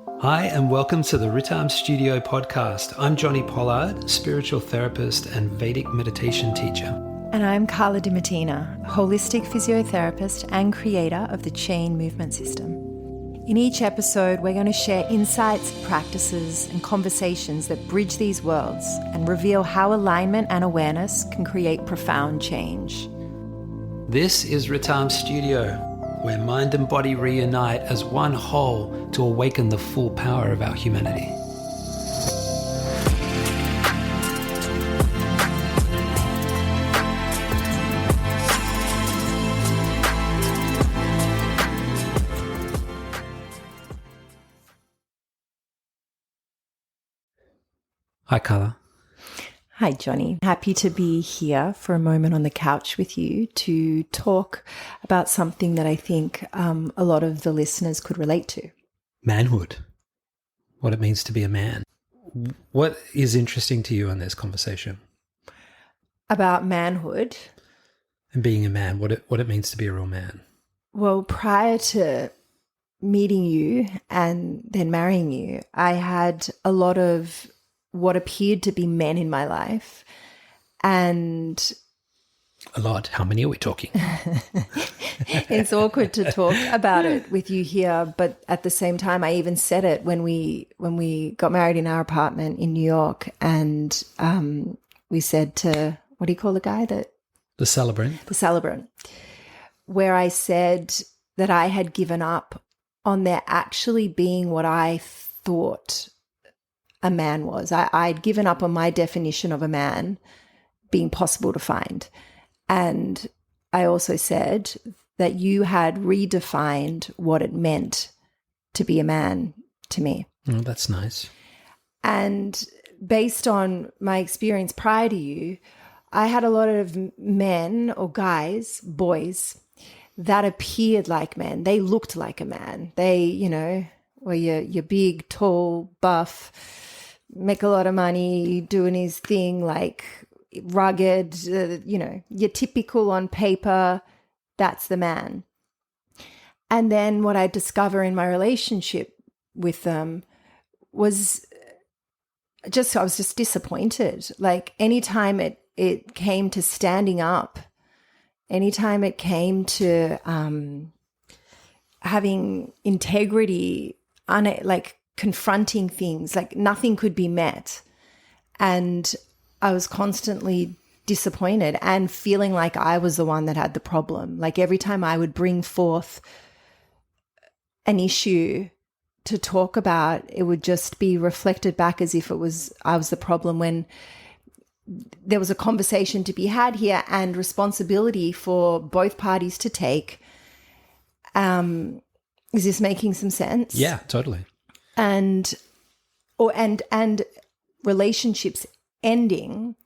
Hi, and welcome to the Ritam Studio Podcast. I'm Jonni Pollard, spiritual therapist and Vedic meditation teacher. And I'm Carla and Jonni, holistic physiotherapist and creator of the Chain Movement System. In each episode, we're going to share insights, practices, and conversations that bridge these worlds and reveal how alignment and awareness can create profound change. This is Ritam Studio, where mind and body reunite as one whole to awaken the full power of our humanity. Hi, Carla. Hi, Jonni. Happy to be here for a moment on the couch with you to talk about something that I think a lot of the listeners could relate to. Manhood. What it means to be a man. What is interesting to you in this conversation? About manhood. And being a man, what it means to be a real man. Well, prior to meeting you and then marrying you, I had a lot of what appeared to be men in my life. And a lot. How many are we talking? It's awkward to talk about it with you here, but at the same time, I even said it when we got married in our apartment in New York, and we said to, what do you call the guy that? The celebrant. The celebrant, where I said that I had given up on there actually being what I thought a man was. I'd given up on my definition of a man being possible to find. And I also said that you had redefined what it meant to be a man to me. Oh, that's nice. And based on my experience prior to you, I had a lot of men or guys, boys, that appeared like men. They looked like a man. They, were your big, tall, buff, make a lot of money, doing his thing, like rugged, you're typical on paper, that's the man. And then what I discover in my relationship with them was I was just disappointed. Like anytime it came to standing up, anytime it came to having integrity, confronting things, like nothing could be met. And I was constantly disappointed and feeling like I was the one that had the problem. Like every time I would bring forth an issue to talk about, it would just be reflected back as if I was the problem, when there was a conversation to be had here and responsibility for both parties to take. Is this making some sense? Yeah, totally. And relationships ending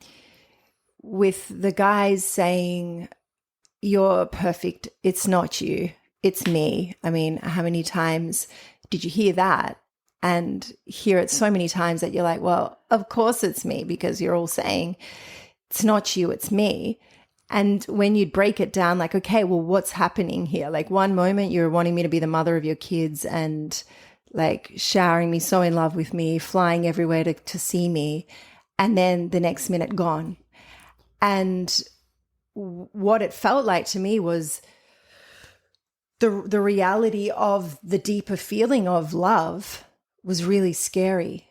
with the guys saying, "You're perfect. It's not you. It's me." I mean, how many times did you hear that? And hear it so many times that you're like, well, of course it's me, because you're all saying it's not you, it's me. And when you'd break it down, like, okay, well, what's happening here? Like one moment you're wanting me to be the mother of your kids and like showering me, so in love with me, flying everywhere to see me. And then the next minute gone. And what it felt like to me was the reality of the deeper feeling of love was really scary.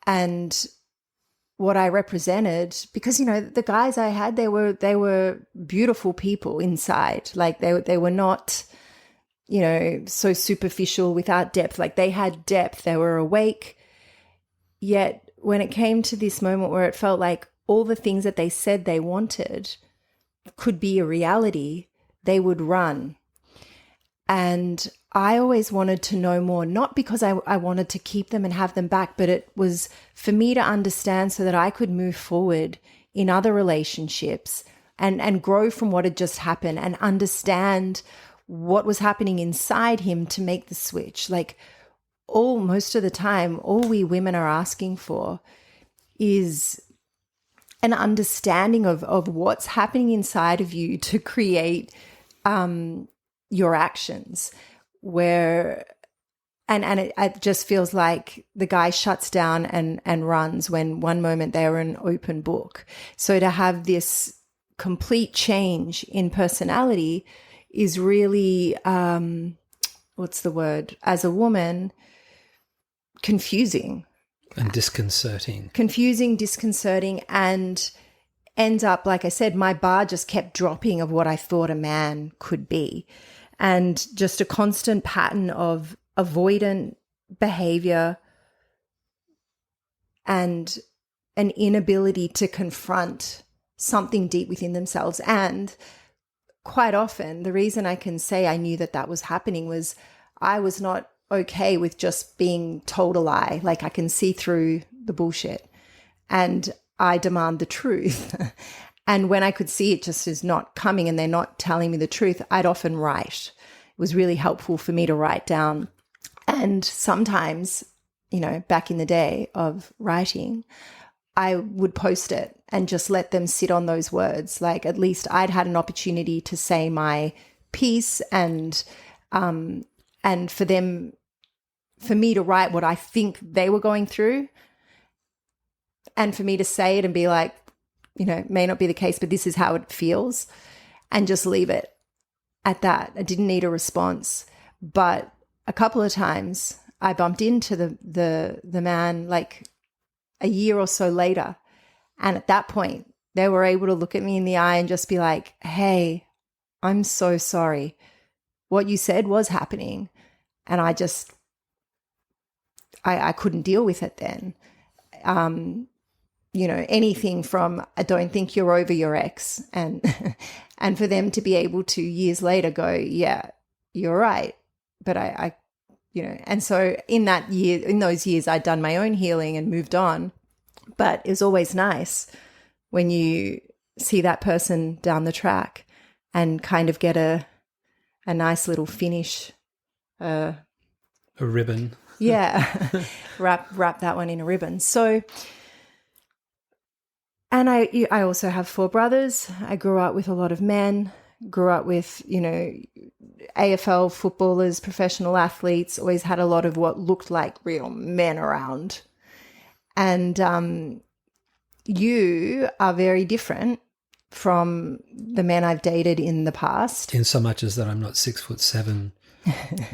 And what I represented, because, the guys I had, they were beautiful people inside. Like they were not, so superficial without depth. Like they had depth, they were awake. Yet when it came to this moment where it felt like all the things that they said they wanted could be a reality, they would run. And I always wanted to know more, not because I wanted to keep them and have them back, but it was for me to understand so that I could move forward in other relationships and grow from what had just happened and understand what was happening inside him to make the switch. Like most of the time, all we women are asking for is an understanding of what's happening inside of you to create your actions, where And it just feels like the guy shuts down and runs when one moment they were an open book. So to have this complete change in personality is really, what's the word? As a woman, confusing. And disconcerting. Confusing, disconcerting, and ends up, like I said, my bar just kept dropping of what I thought a man could be. And just a constant pattern of avoidant behavior and an inability to confront something deep within themselves. And quite often, the reason I can say I knew that that was happening was I was not okay with just being told a lie. Like, I can see through the bullshit and I demand the truth. And when I could see it just is not coming and they're not telling me the truth, I'd often write. It was really helpful for me to write down. And sometimes, you know, back in the day of writing, I would post it and just let them sit on those words. Like, at least I'd had an opportunity to say my piece and for me to write what I think they were going through, and for me to say it and be like, you know, it may not be the case, but this is how it feels, and just leave it at that. I didn't need a response. But a couple of times I bumped into the man like a year or so later. And at that point, they were able to look at me in the eye and just be like, hey, I'm so sorry. What you said was happening. And I just, I couldn't deal with it then. You know, anything from, I don't think you're over your ex. And, and for them to be able to years later go, yeah, you're right. But I, you know, and so in those years, I'd done my own healing and moved on. But it was always nice when you see that person down the track and kind of get a nice little finish. A ribbon. Yeah. wrap that one in a ribbon. So, and I also have 4 brothers. I grew up with a lot of men, grew up with, you know, AFL footballers, professional athletes, always had a lot of what looked like real men around. And you are very different from the men I've dated in the past. In so much as that I'm not 6'7",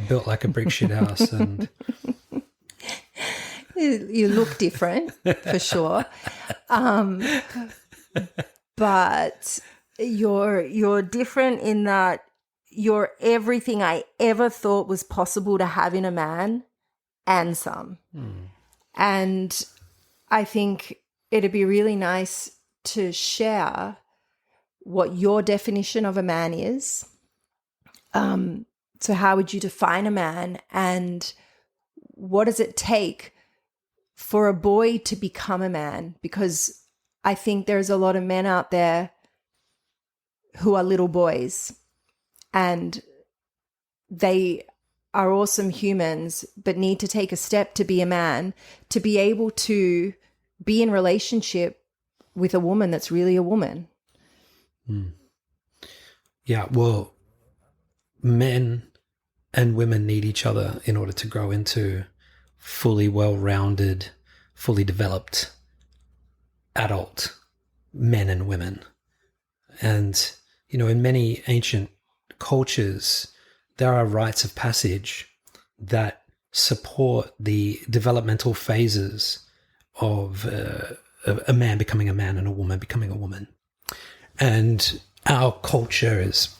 built like a brick shit house. And you look different for sure. But you're different in that you're everything I ever thought was possible to have in a man and some. And I think it'd be really nice to share what your definition of a man is. So how would you define a man, and what does it take for a boy to become a man? Because I think there's a lot of men out there who are little boys and they are awesome humans but need to take a step to be a man, to be able to be in relationship with a woman that's really a woman. Yeah, well, men and women need each other in order to grow into fully well-rounded, fully developed adult men and women. And, you know, in many ancient cultures, there are rites of passage that support the developmental phases of a man becoming a man and a woman becoming a woman. And our culture is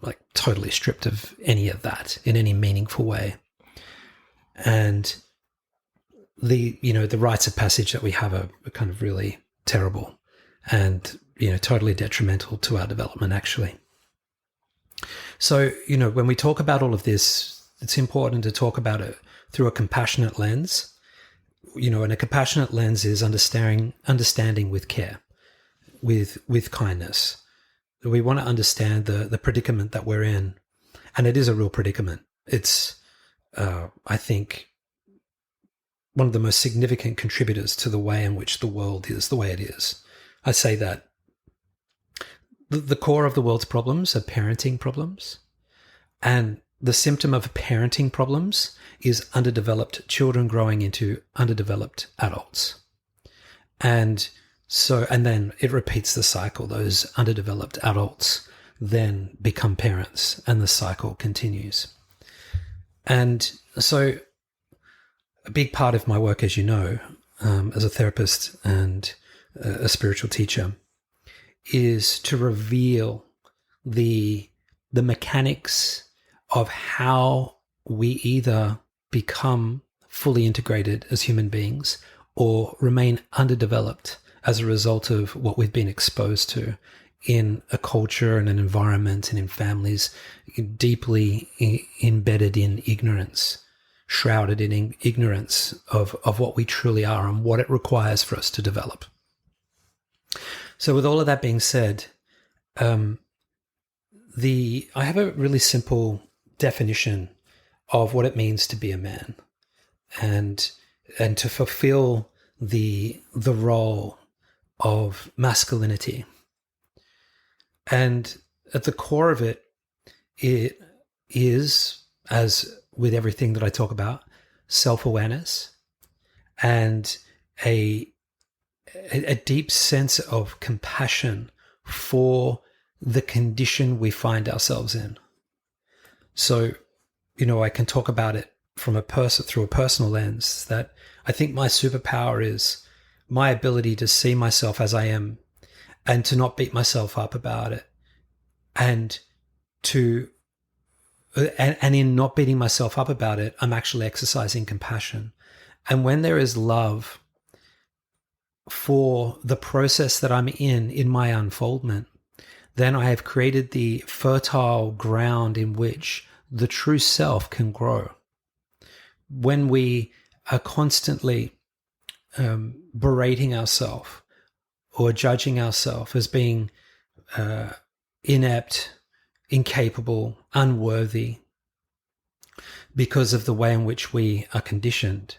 like totally stripped of any of that in any meaningful way. And the rites of passage that we have are kind of really terrible and, you know, totally detrimental to our development, actually. So, you know, when we talk about all of this, it's important to talk about it through a compassionate lens. You know, and a compassionate lens is understanding with care, with kindness. We want to understand the predicament that we're in. And it is a real predicament. It's, I think, one of the most significant contributors to the way in which the world is the way it is. I say that the core of the world's problems are parenting problems. And the symptom of parenting problems is underdeveloped children growing into underdeveloped adults. And then it repeats the cycle. Those underdeveloped adults then become parents, and the cycle continues. And so a big part of my work, as you know, as a therapist and a spiritual teacher, is to reveal the mechanics of how we either become fully integrated as human beings or remain underdeveloped as a result of what we've been exposed to in a culture and an environment and in families deeply embedded in ignorance, shrouded in ignorance of what we truly are and what it requires for us to develop. So with all of that being said, I have a really simple definition of what it means to be a man and to fulfill the role of masculinity. And at the core of it, it is, as with everything that I talk about, self-awareness and a deep sense of compassion for the condition we find ourselves in. So, I can talk about it from through a personal lens, that I think my superpower is my ability to see myself as I am and to not beat myself up about it. And in not beating myself up about it, I'm actually exercising compassion. And when there is love for the process that I'm in my unfoldment, then I have created the fertile ground in which the true self can grow. When we are constantly berating ourselves or judging ourselves as being inept, incapable, unworthy because of the way in which we are conditioned,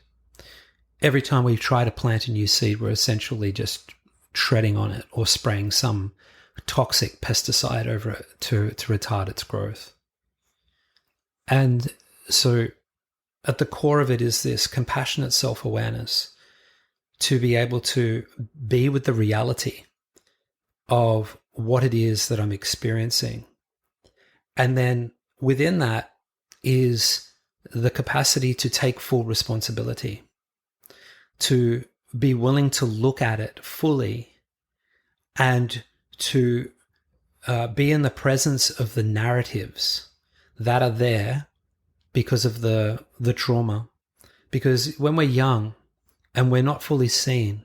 every time we try to plant a new seed, we're essentially just treading on it or spraying some toxic pesticide over it to retard its growth. And so at the core of it is this compassionate self-awareness to be able to be with the reality of what it is that I'm experiencing. And then within that is the capacity to take full responsibility, to be willing to look at it fully and to be in the presence of the narratives that are there because of the trauma. Because when we're young and we're not fully seen,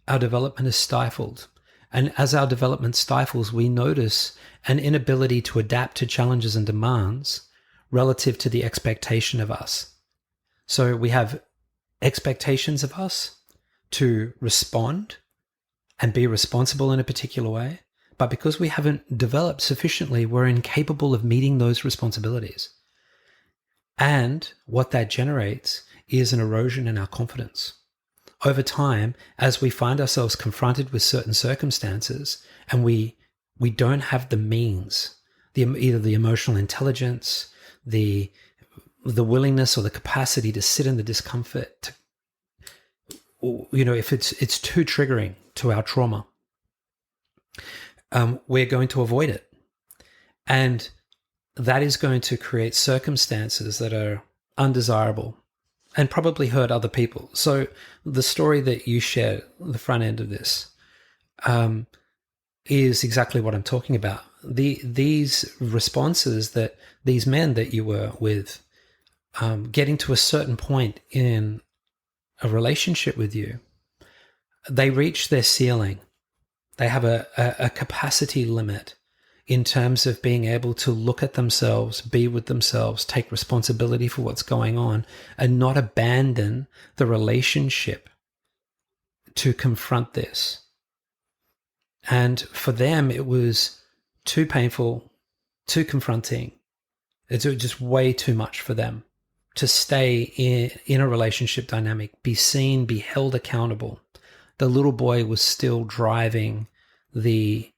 our development is stifled. And as our development stifles, we notice an inability to adapt to challenges and demands relative to the expectation of us. So we have expectations of us to respond and be responsible in a particular way. But because we haven't developed sufficiently, we're incapable of meeting those responsibilities. And what that generates is an erosion in our confidence. Over time, as we find ourselves confronted with certain circumstances and we don't have the means, either the emotional intelligence, the willingness or the capacity to sit in the discomfort, if it's too triggering to our trauma, we're going to avoid it. And that is going to create circumstances that are undesirable and probably hurt other people. So the story that you shared, the front end of this, is exactly what I'm talking about. These responses that these men that you were with, getting to a certain point in a relationship with you, they reach their ceiling. They have a capacity limit in terms of being able to look at themselves, be with themselves, take responsibility for what's going on, and not abandon the relationship to confront this. And for them, it was too painful, too confronting. It's just way too much for them to stay in a relationship dynamic, be seen, be held accountable. The little boy was still driving the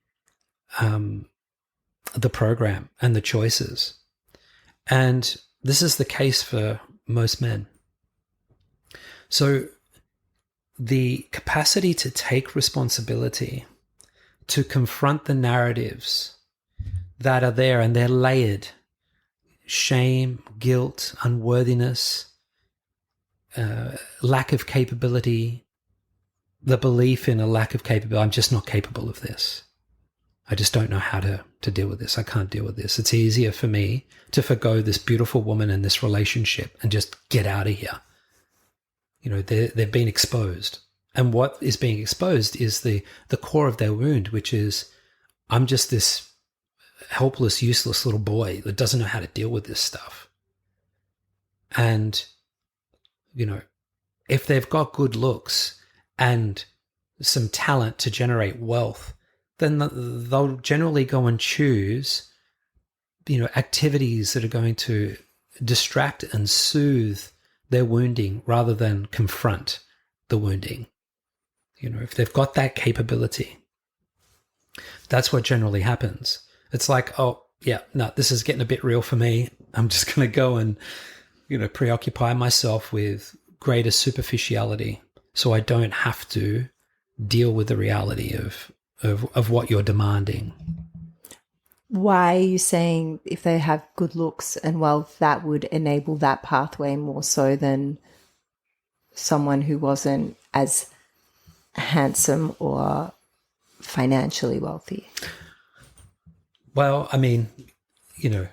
program and the choices. And this is the case for most men. So the capacity to take responsibility, to confront the narratives that are there, and they're layered: shame, guilt, unworthiness, lack of capability, the belief in a lack of capability. I'm just not capable of this. I just don't know how to deal with this. I can't deal with this. It's easier for me to forgo this beautiful woman and this relationship and just get out of here. You know, they've been exposed. And what is being exposed is the core of their wound, which is, I'm just this helpless, useless little boy that doesn't know how to deal with this stuff. And, you know, if they've got good looks and some talent to generate wealth, then they'll generally go and choose, you know, activities that are going to distract and soothe their wounding rather than confront the wounding. You know, if they've got that capability, that's what generally happens. It's like, oh, yeah, no, this is getting a bit real for me. I'm just going to go and, you know, preoccupy myself with greater superficiality so I don't have to deal with the reality of what you're demanding. Why are you saying if they have good looks and wealth, that would enable that pathway more so than someone who wasn't as handsome or financially wealthy? Well, I mean, you know,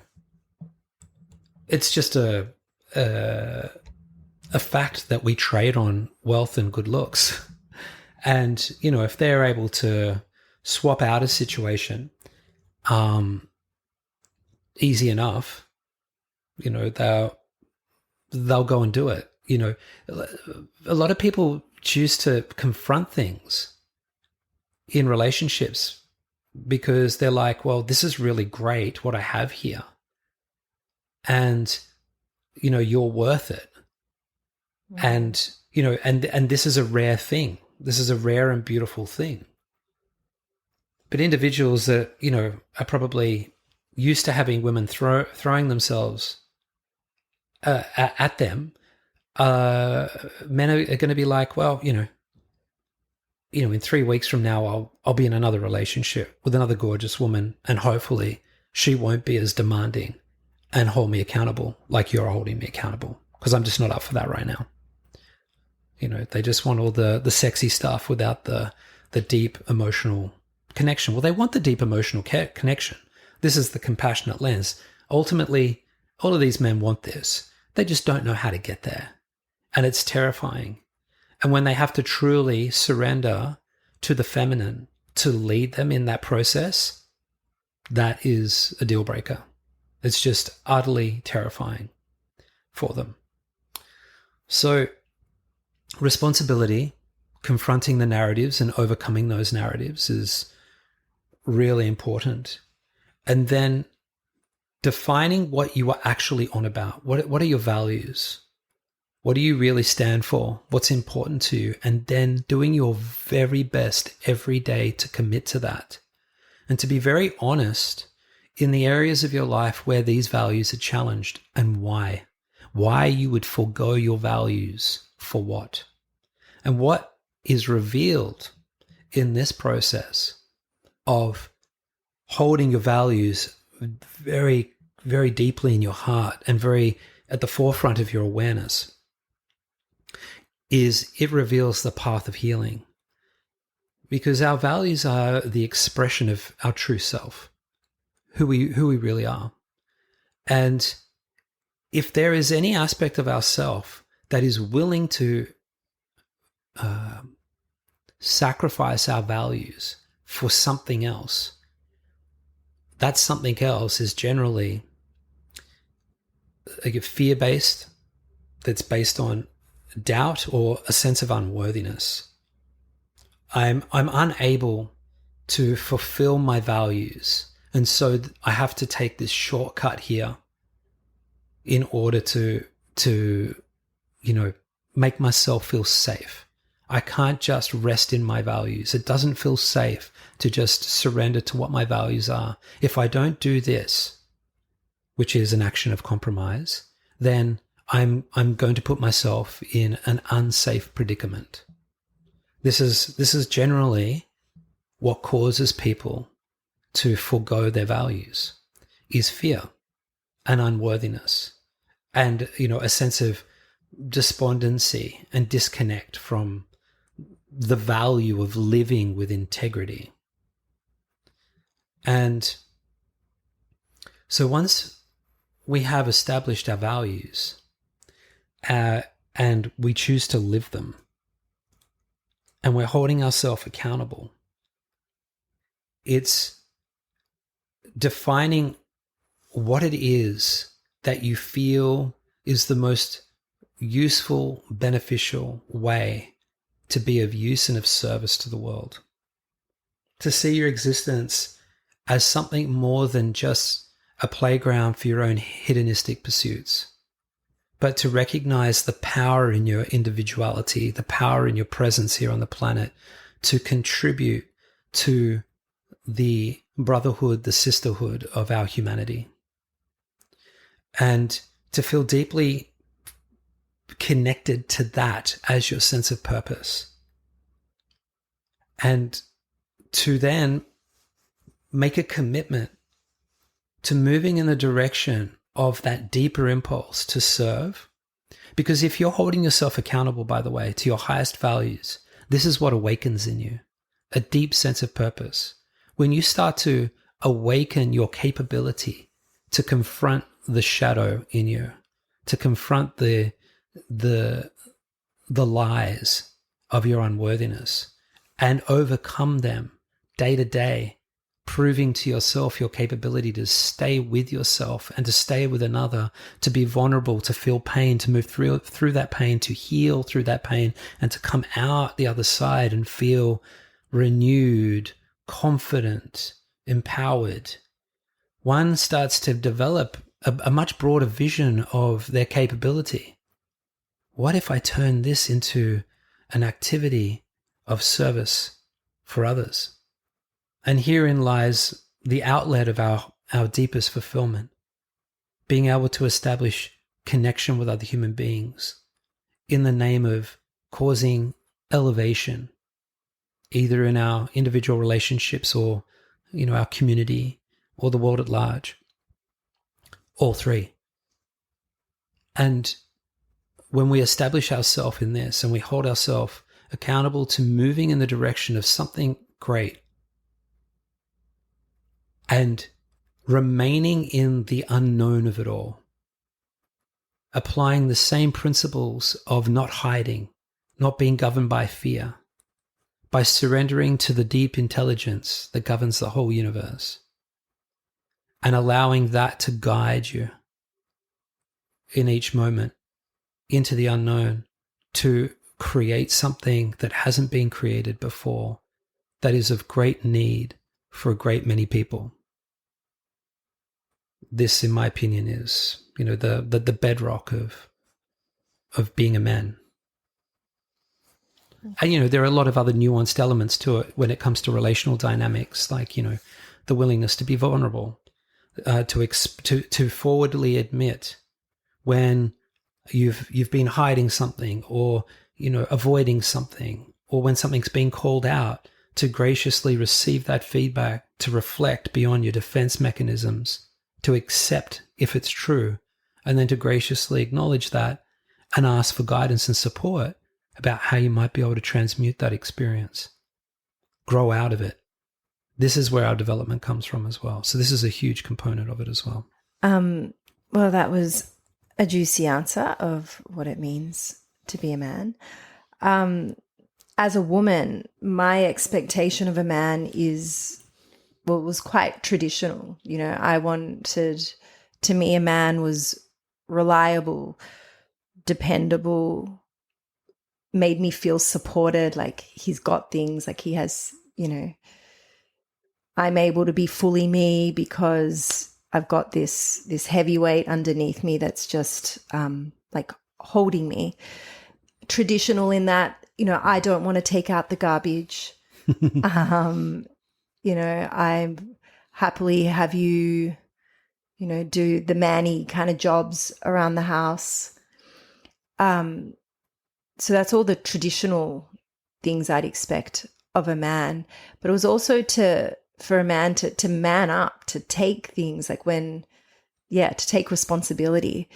it's just a fact that we trade on wealth and good looks. And, you know, if they're able to swap out a situation easy enough, you know, they'll go and do it. You know, a lot of people choose to confront things in relationships because they're like, well, this is really great what I have here. And, you know, you're worth it. Mm-hmm. And, you know, and this is a rare thing. This is a rare and beautiful thing. But individuals that, you know, are probably used to having women throwing themselves at them, men are going to be like, well, you know, in 3 weeks from now, I'll be in another relationship with another gorgeous woman, and hopefully she won't be as demanding and hold me accountable like you're holding me accountable, because I'm just not up for that right now. You know, they just want all the sexy stuff without the deep emotional connection. Well, they want the deep emotional connection. This is the compassionate lens. Ultimately, all of these men want this. They just don't know how to get there. And it's terrifying. And when they have to truly surrender to the feminine to lead them in that process, that is a deal breaker. It's just utterly terrifying for them. So, responsibility, confronting the narratives and overcoming those narratives is really important. And then defining what you are actually on about. What are your values? What do you really stand for? What's important to you? And then doing your very best every day to commit to that. And to be very honest in the areas of your life where these values are challenged and why. Why you would forego your values for what. And what is revealed in this process of holding your values very, very deeply in your heart and very at the forefront of your awareness is it reveals the path of healing. Because our values are the expression of our true self, who we really are. And if there is any aspect of ourself that is willing to sacrifice our values for something else, that something else is generally fear-based, that's based on doubt or a sense of unworthiness. I'm unable to fulfill my values, and so I have to take this shortcut here in order to make myself feel safe. I can't just rest in my values. It doesn't feel safe to just surrender to what my values are. If I don't do this, which is an action of compromise, then I'm going to put myself in an unsafe predicament. This is generally what causes people to forego their values, is fear and unworthiness and, a sense of despondency and disconnect from the value of living with integrity. And so once we have established our values and we choose to live them, and we're holding ourselves accountable, it's defining what it is that you feel is the most useful, beneficial way to be of use and of service to the world. To see your existence as something more than just a playground for your own hedonistic pursuits, but to recognize the power in your individuality, the power in your presence here on the planet to contribute to the brotherhood, the sisterhood of our humanity. And to feel deeply connected to that as your sense of purpose. And to then make a commitment to moving in the direction of that deeper impulse to serve. Because if you're holding yourself accountable, by the way, to your highest values, this is what awakens in you, a deep sense of purpose. When you start to awaken your capability to confront the shadow in you, to confront the lies of your unworthiness and overcome them day to day, proving to yourself your capability to stay with yourself and to stay with another, to be vulnerable, to feel pain, to move through that pain, to heal through that pain, and to come out the other side and feel renewed, confident, empowered. One starts to develop a much broader vision of their capability. What if I turn this into an activity of service for others? And herein lies the outlet of our deepest fulfillment, being able to establish connection with other human beings in the name of causing elevation, either in our individual relationships or, our community or the world at large. All three. And when we establish ourselves in this and we hold ourselves accountable to moving in the direction of something great and remaining in the unknown of it all, applying the same principles of not hiding, not being governed by fear, by surrendering to the deep intelligence that governs the whole universe, and allowing that to guide you in each moment into the unknown to create something that hasn't been created before, that is of great need for a great many people. This, in my opinion, is, the bedrock of being a man. And, there are a lot of other nuanced elements to it when it comes to relational dynamics, like, the willingness to be vulnerable, to forwardly admit when you've been hiding something or, avoiding something, or when something's being called out, to graciously receive that feedback, to reflect beyond your defense mechanisms, to accept if it's true, and then to graciously acknowledge that and ask for guidance and support about how you might be able to transmute that experience, grow out of it. This is where our development comes from as well. So this is a huge component of it as well. Well, that was a juicy answer of what it means to be a man. As a woman, my expectation of a man was quite traditional. I wanted, to me, a man was reliable, dependable, made me feel supported, like he's got things, like he has, I'm able to be fully me because I've got this heavyweight underneath me that's just like holding me. Traditional in that, I don't want to take out the garbage. I happily have you, do the manny kind of jobs around the house. So that's all the traditional things I'd expect of a man. But it was also for a man to man up, to take things like to take responsibility.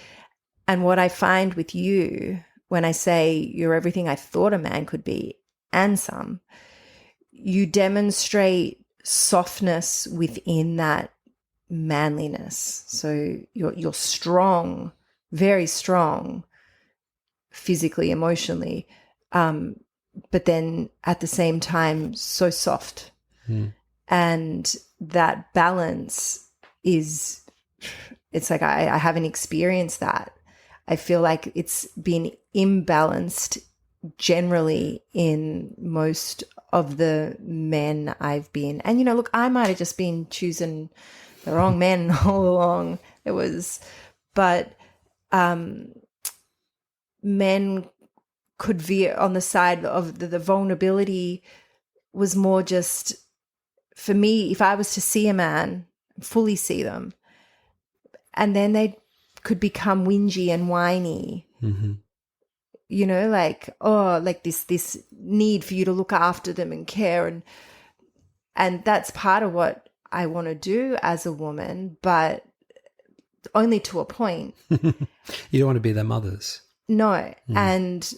And what I find with you, when I say you're everything I thought a man could be and some, you demonstrate softness within that manliness. So you're strong, very strong, physically, emotionally, but then at the same time so soft. And that balance it's like I haven't experienced that. I feel like it's been imbalanced generally in most of the men I've been. And, look, I might have just been choosing the wrong men all along. But men could veer on the side of the vulnerability was more just, for me, if I was to see a man, fully see them, and then they could become whingy and whiny, like this need for you to look after them and care. And that's part of what I want to do as a woman, but only to a point. You don't want to be their mothers. No. And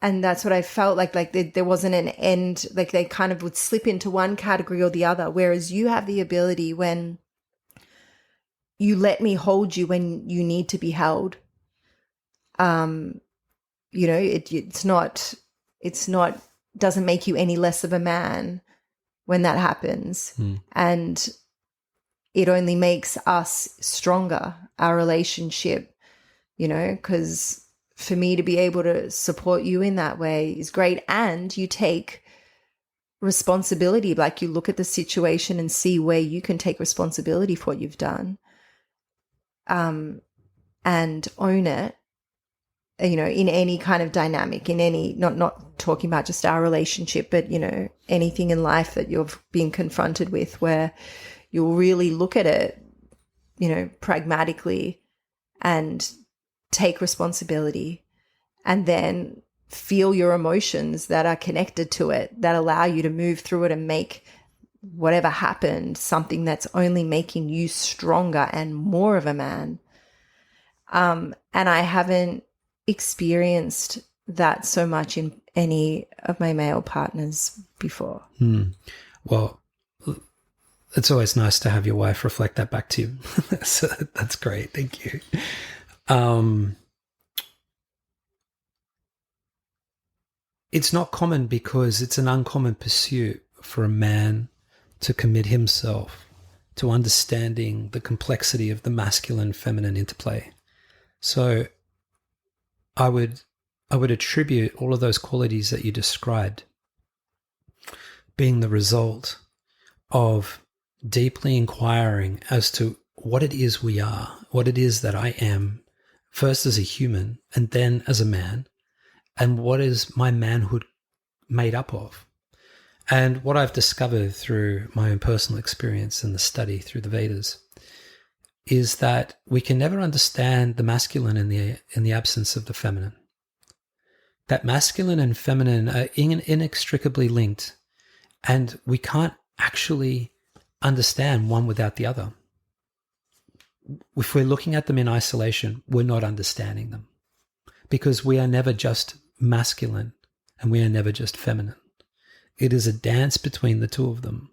that's what I felt like there wasn't an end, like they kind of would slip into one category or the other, whereas you have the ability, when you let me hold you when you need to be held, it's not doesn't make you any less of a man when that happens. And it only makes us stronger, our relationship, because for me to be able to support you in that way is great. And you take responsibility, like you look at the situation and see where you can take responsibility for what you've done, and own it, in any kind of dynamic, in any, not talking about just our relationship, but, anything in life that you're being confronted with, where you'll really look at it, pragmatically and take responsibility, and then feel your emotions that are connected to it, that allow you to move through it and make whatever happened something that's only making you stronger and more of a man. And I haven't experienced that so much in any of my male partners before. Well, it's always nice to have your wife reflect that back to you. So that's great. Thank you. It's not common because it's an uncommon pursuit for a man to commit himself to understanding the complexity of the masculine-feminine interplay. So I would attribute all of those qualities that you described being the result of deeply inquiring as to what it is we are, what it is that I am, first as a human and then as a man, and what is my manhood made up of. And what I've discovered through my own personal experience and the study through the Vedas is that we can never understand the masculine in the absence of the feminine. That masculine and feminine are inextricably linked, and we can't actually understand one without the other. If we're looking at them in isolation, we're not understanding them, because we are never just masculine and we are never just feminine. It is a dance between the two of them.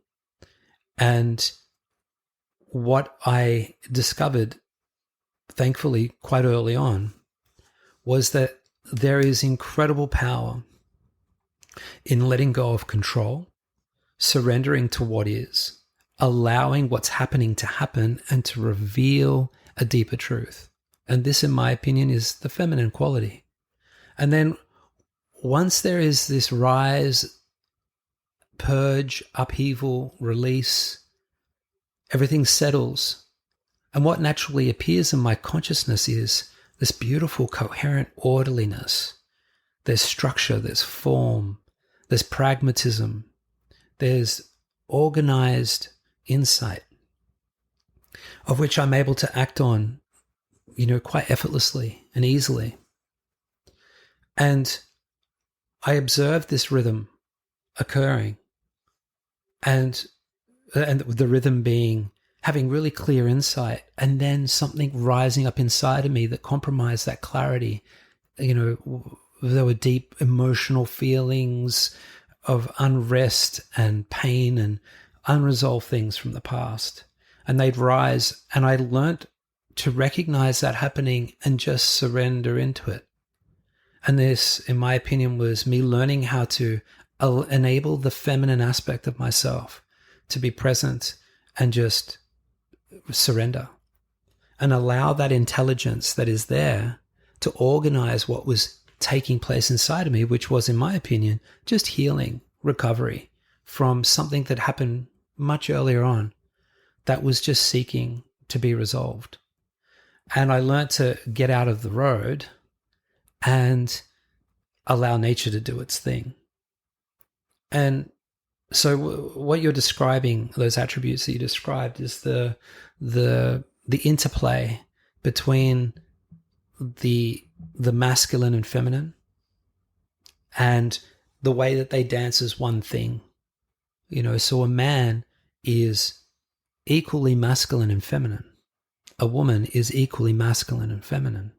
And what I discovered, thankfully, quite early on, was that there is incredible power in letting go of control, surrendering to what is, allowing what's happening to happen and to reveal a deeper truth. And this, in my opinion, is the feminine quality. And then once there is this rise, purge, upheaval, release, everything settles. And what naturally appears in my consciousness is this beautiful, coherent orderliness. There's structure, there's form, there's pragmatism, there's organized insight. of which I'm able to act on, quite effortlessly and easily. And I observe this rhythm occurring, and the rhythm being having really clear insight, and then something rising up inside of me that compromised that clarity. There were deep emotional feelings of unrest and pain and unresolved things from the past. And they'd rise, and I learnt to recognize that happening and just surrender into it. And this, in my opinion, was me learning how to enable the feminine aspect of myself to be present and just surrender and allow that intelligence that is there to organize what was taking place inside of me, which was, in my opinion, just healing, recovery from something that happened much earlier on that was just seeking to be resolved. And I learned to get out of the road and allow nature to do its thing. And so what you're describing, those attributes that you described, is the interplay between the masculine and feminine, and the way that they dance as one thing. So a man is equally masculine and feminine. A woman is equally masculine and feminine.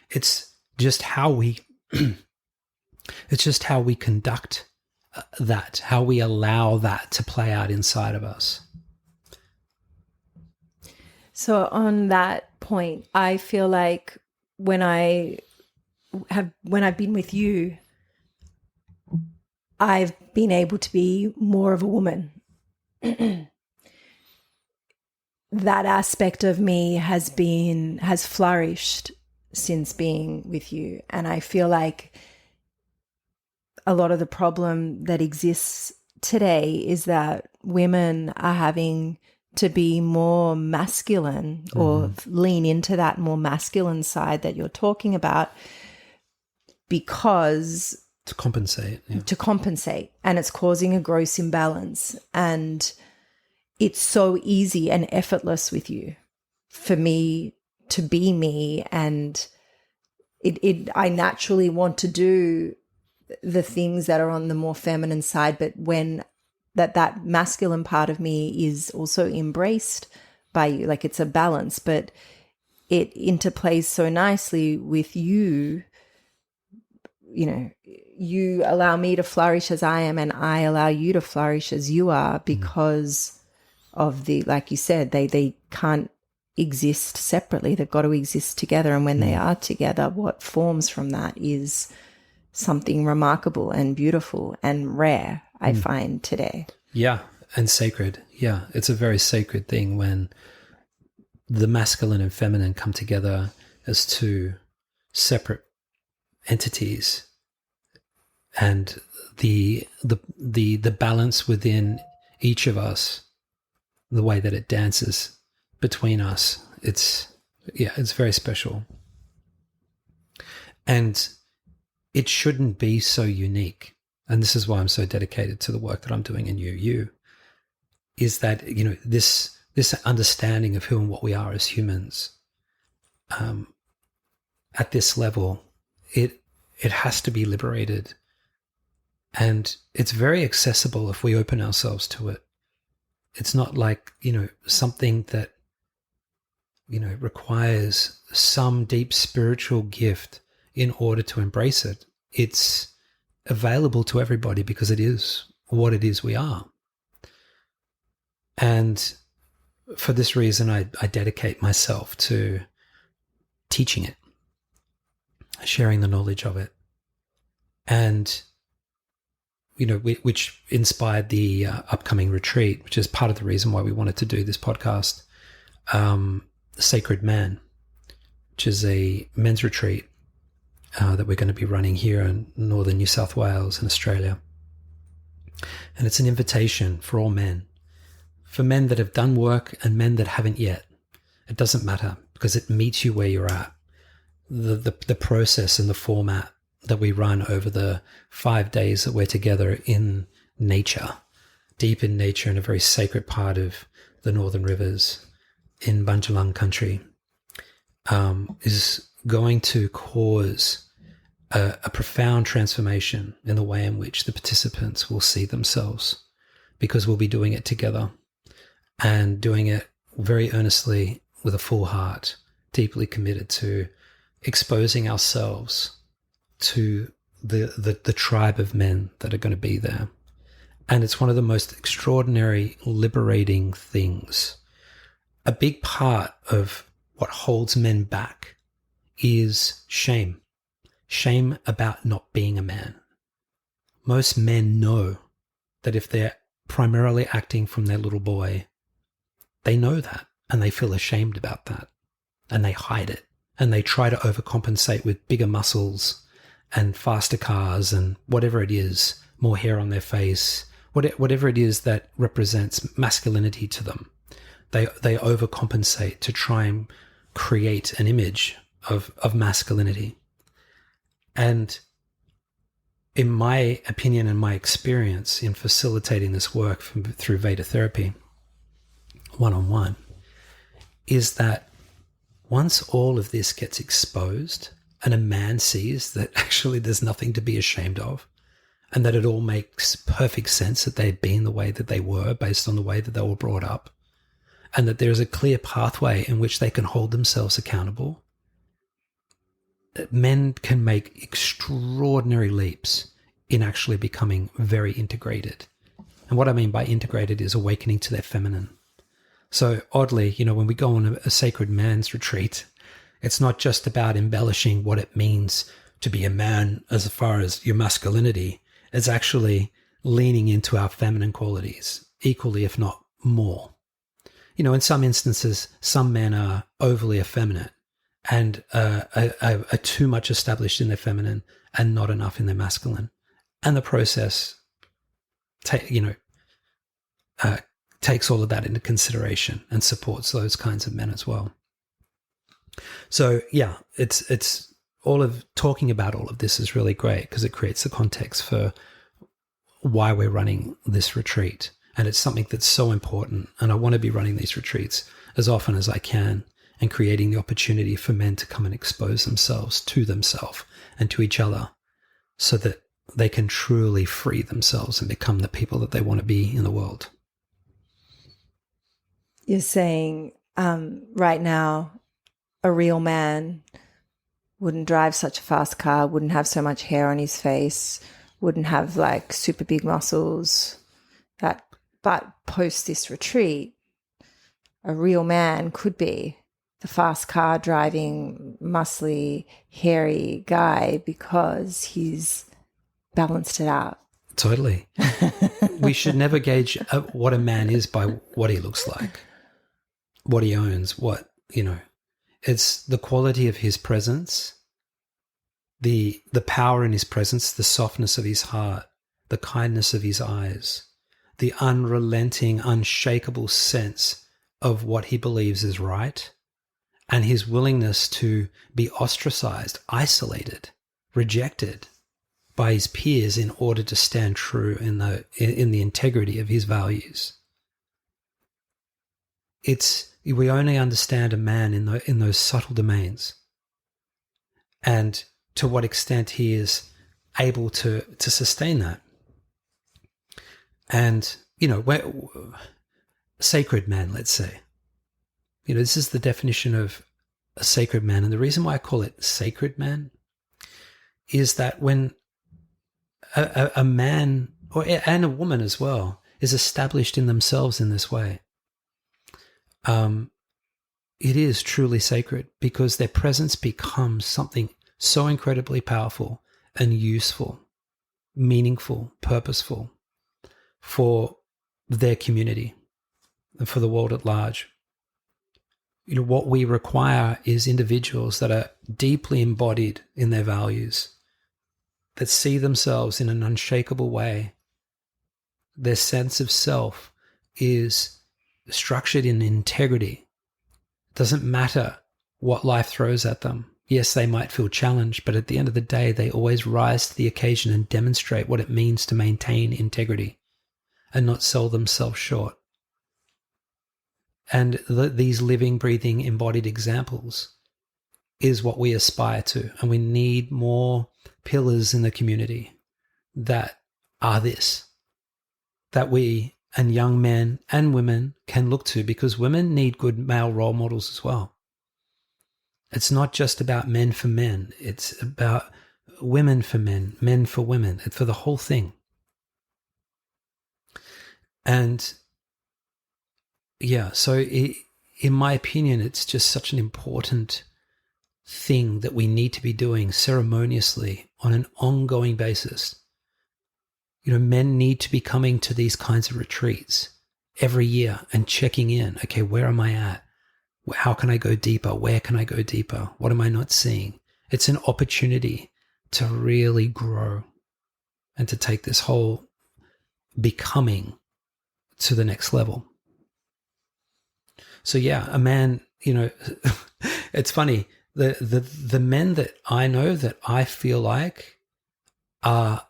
It's just how we conduct that, how we allow that to play out inside of us. So on that point, I feel like when I've been with you, I've been able to be more of a woman. That aspect of me has flourished since being with you. And I feel like a lot of the problem that exists today is that women are having to be more masculine, or lean into that more masculine side that you're talking about, because to compensate. And it's causing a gross imbalance. And it's so easy and effortless with you for me to be me, and I naturally want to do the things that are on the more feminine side, but when that masculine part of me is also embraced by you, like it's a balance, but it interplays so nicely with you. You allow me to flourish as I am, and I allow you to flourish as you are, because of the, like you said, they can't exist separately. They've got to exist together. And when they are together, what forms from that is something remarkable and beautiful and rare, I find today. Yeah. And sacred. Yeah. It's a very sacred thing when the masculine and feminine come together as two separate entities, and the balance within each of us, the way that it dances between us, it's very special. And it shouldn't be so unique. And this is why I'm so dedicated to the work that I'm doing in you, is that, this understanding of who and what we are as humans, at this level, it has to be liberated. And it's very accessible if we open ourselves to it. It's not like, something that, requires some deep spiritual gift in order to embrace it. It's available to everybody because it is what it is we are. And for this reason, I dedicate myself to teaching it, sharing the knowledge of it. And which inspired the upcoming retreat, which is part of the reason why we wanted to do this podcast, Sacred Man, which is a men's retreat that we're going to be running here in northern New South Wales in Australia. And it's an invitation for all men, for men that have done work and men that haven't yet. It doesn't matter, because it meets you where you're at. The process and the format that we run over the 5 days that we're together in nature, deep in nature, in a very sacred part of the Northern Rivers in Bunjalung country, is going to cause a profound transformation in the way in which the participants will see themselves, because we'll be doing it together and doing it very earnestly with a full heart, deeply committed to exposing ourselves to the tribe of men that are going to be there. And it's one of the most extraordinary, liberating things. A big part of what holds men back is shame. Shame about not being a man. Most men know that if they're primarily acting from their little boy, they know that, and they feel ashamed about that, and they hide it, and they try to overcompensate with bigger muscles and faster cars and whatever it is, more hair on their face, whatever it is that represents masculinity to them. They overcompensate to try and create an image of masculinity. And in my opinion and my experience in facilitating this work through Veda therapy, one-on-one, is that once all of this gets exposed and a man sees that actually there's nothing to be ashamed of, and that it all makes perfect sense that they've been the way that they were based on the way that they were brought up, and that there's a clear pathway in which they can hold themselves accountable, men can make extraordinary leaps in actually becoming very integrated. And what I mean by integrated is awakening to their feminine. So oddly, when we go on a sacred man's retreat, it's not just about embellishing what it means to be a man as far as your masculinity. It's actually leaning into our feminine qualities equally, if not more. In some instances, some men are overly effeminate and are too much established in their feminine and not enough in their masculine. And the process, takes all of that into consideration and supports those kinds of men as well. So yeah, it's all of talking about all of this is really great because it creates the context for why we're running this retreat. And it's something that's so important. And I want to be running these retreats as often as I can and creating the opportunity for men to come and expose themselves to themselves and to each other so that they can truly free themselves and become the people that they want to be in the world. You're saying right now, a real man wouldn't drive such a fast car, wouldn't have so much hair on his face, wouldn't have like super big muscles. But post this retreat, a real man could be the fast car driving, muscly, hairy guy because he's balanced it out. Totally. We should never gauge what a man is by what he looks like, what he owns, It's the quality of his presence, the power in his presence, the softness of his heart, the kindness of his eyes, the unrelenting, unshakable sense of what he believes is right, and his willingness to be ostracized, isolated, rejected by his peers in order to stand true in the integrity of his values. We only understand a man in those subtle domains, and to what extent he is able to sustain that. And, sacred man, let's say, this is the definition of a sacred man. And the reason why I call it sacred man is that when a man and a woman as well is established in themselves in this way, it is truly sacred because their presence becomes something so incredibly powerful and useful, meaningful, purposeful for their community and for the world at large. What we require is individuals that are deeply embodied in their values, that see themselves in an unshakable way. Their sense of self is structured in integrity. It doesn't matter what life throws at them. Yes, they might feel challenged, but at the end of the day, they always rise to the occasion and demonstrate what it means to maintain integrity and not sell themselves short. And these living, breathing, embodied examples is what we aspire to. And we need more pillars in the community that are this, that we and young men and women can look to, because women need good male role models as well. It's not just about men for men. It's about women for men, men for women, for the whole thing. And yeah, so in my opinion, it's just such an important thing that we need to be doing ceremoniously on an ongoing basis. You know, men need to be coming to these kinds of retreats every year and checking in. Okay, where am I at? How can I go deeper? Where can I go deeper? What am I not seeing? It's an opportunity to really grow and to take this whole becoming to the next level. So yeah, a man, you know, it's funny. The men that I know that I feel like are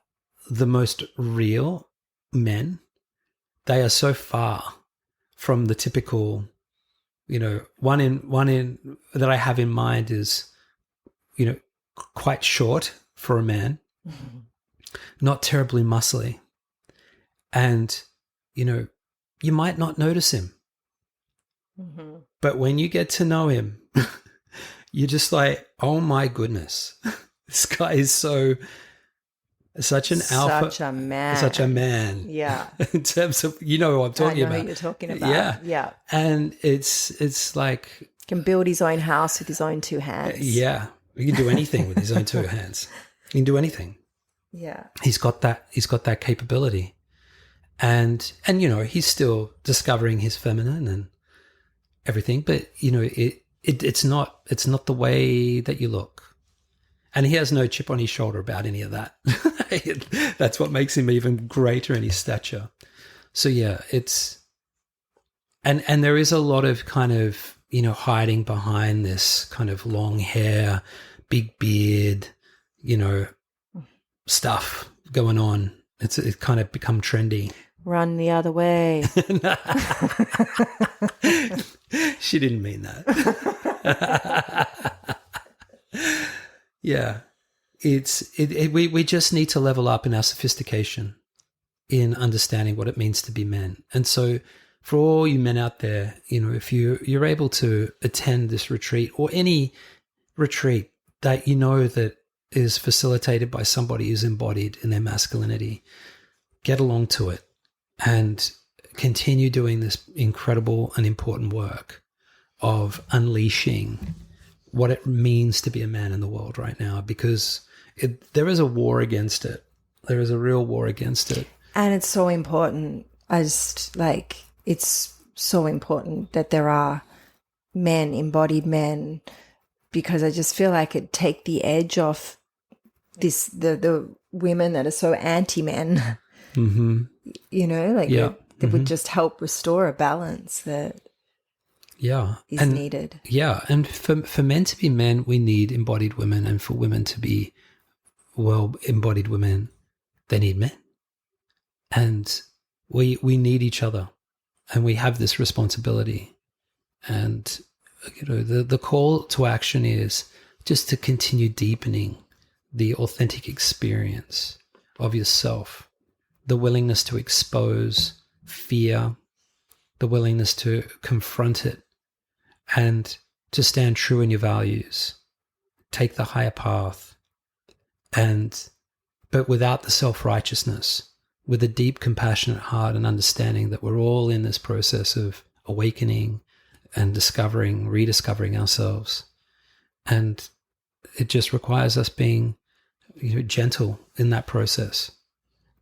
the most real men, they are so far from the typical, you know, one in that I have in mind is, you know, quite short for a man, not terribly muscly. And, you know, you might not notice him. But when you get to know him, you're just like, oh my goodness, this guy is such an alpha. Such a man. Yeah. In terms of, you know what I'm talking about. I know who you're talking about. Yeah. Yeah. And it's like. Can build his own house with his own two hands. Yeah. He can do anything with his own two hands. He can do anything. Yeah. He's got that capability. And you know, he's still discovering his feminine and everything, but you know, it's not the way that you look. And he has no chip on his shoulder about any of that. That's what makes him even greater in his stature. So yeah, it's and there is a lot of kind of, you know, hiding behind this kind of long hair, big beard, you know, stuff going on. It's kind of become trendy. Run the other way. She didn't mean that. Yeah. We just need to level up in our sophistication in understanding what it means to be men. And so for all you men out there, you know, if you're able to attend this retreat or any retreat that you know that is facilitated by somebody who's embodied in their masculinity, get along to it and continue doing this incredible and important work of unleashing what it means to be a man in the world right now, because there is a war against it. There is a real war against it. And it's so important. It's so important that there are men, embodied men, because I just feel like it take the edge off the women that are so anti-men. Mm-hmm. You know, like that would just help restore a balance that is needed. Yeah, and for men to be men, we need embodied women, and for women to be well-embodied women, they need men. And we need each other, and we have this responsibility. And you know, the call to action is just to continue deepening the authentic experience of yourself, the willingness to expose fear, the willingness to confront it, and to stand true in your values, take the higher path, but without the self-righteousness, with a deep, compassionate heart and understanding that we're all in this process of awakening and rediscovering ourselves. And it just requires us being, you know, gentle in that process,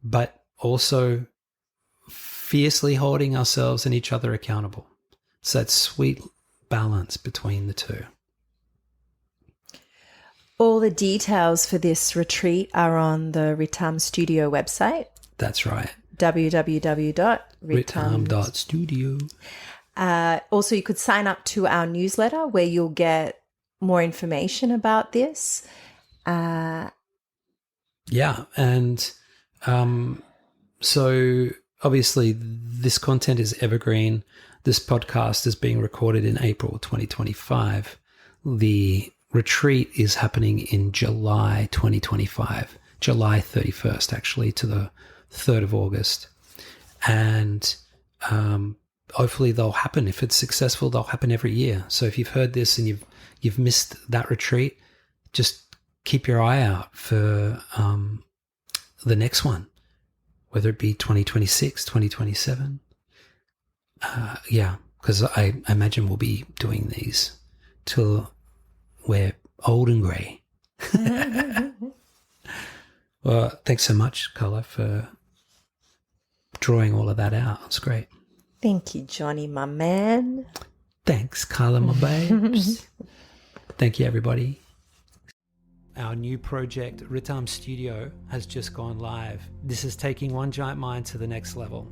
but also fiercely holding ourselves and each other accountable. It's that sweet balance between the two. All the details for this retreat are on the Ritam Studio website. That's right. www.ritam.studio. Also, you could sign up to our newsletter where you'll get more information about this. Yeah. And so obviously this content is evergreen. this podcast is being recorded in April 2025. The retreat is happening in July 2025, July 31st, actually, to the 3rd of August. And hopefully they'll happen. If it's successful, they'll happen every year. So if you've heard this and you've missed that retreat, just keep your eye out for the next one, whether it be 2026, 2027. Because I imagine we'll be doing these till we're old and grey. Well, thanks so much, Carla, for drawing all of that out. It's great. Thank you, Jonni, my man. Thanks, Carla, my babes. Thank you, everybody. Our new project, Ritam Studio, has just gone live. This is taking One Giant Mind to the next level.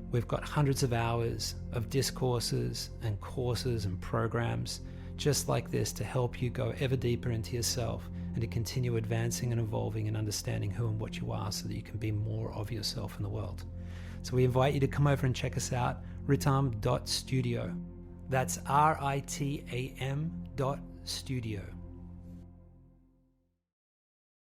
We've got hundreds of hours of discourses and courses and programs just like this to help you go ever deeper into yourself and to continue advancing and evolving and understanding who and what you are so that you can be more of yourself in the world. So we invite you to come over and check us out, ritam.studio. That's RITAM.studio.